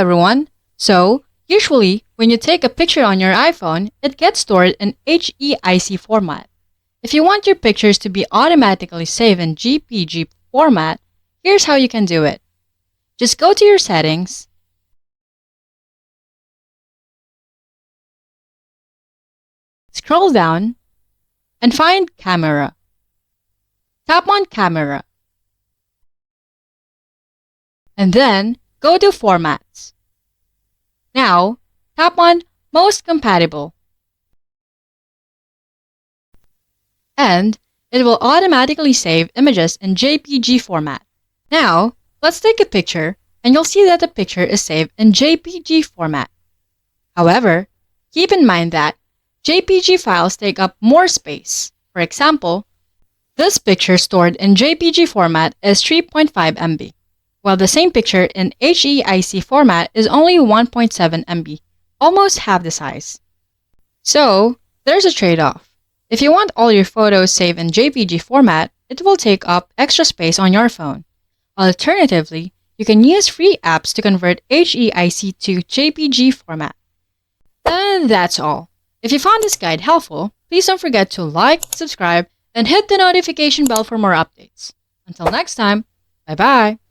everyone! So, usually, when you take a picture on your iPhone, it gets stored in HEIC format. If you want your pictures to be automatically saved in JPG format, here's how you can do it. Just go to your settings, scroll down, and find Camera. Tap on Camera. And then, go to Formats. Now, tap on Most Compatible. And it will automatically save images in JPG format. Now, let's take a picture, and you'll see that the picture is saved in JPG format. However, keep in mind that JPG files take up more space. For example, this picture stored in JPG format is 3.5 MB, while the same picture in HEIC format is only 1.7 MB, almost half the size. So, there's a trade-off. If you want all your photos saved in JPG format, it will take up extra space on your phone. Alternatively, you can use free apps to convert HEIC to JPG format. And that's all. If you found this guide helpful, please don't forget to like, subscribe, and hit the notification bell for more updates. Until next time, bye-bye!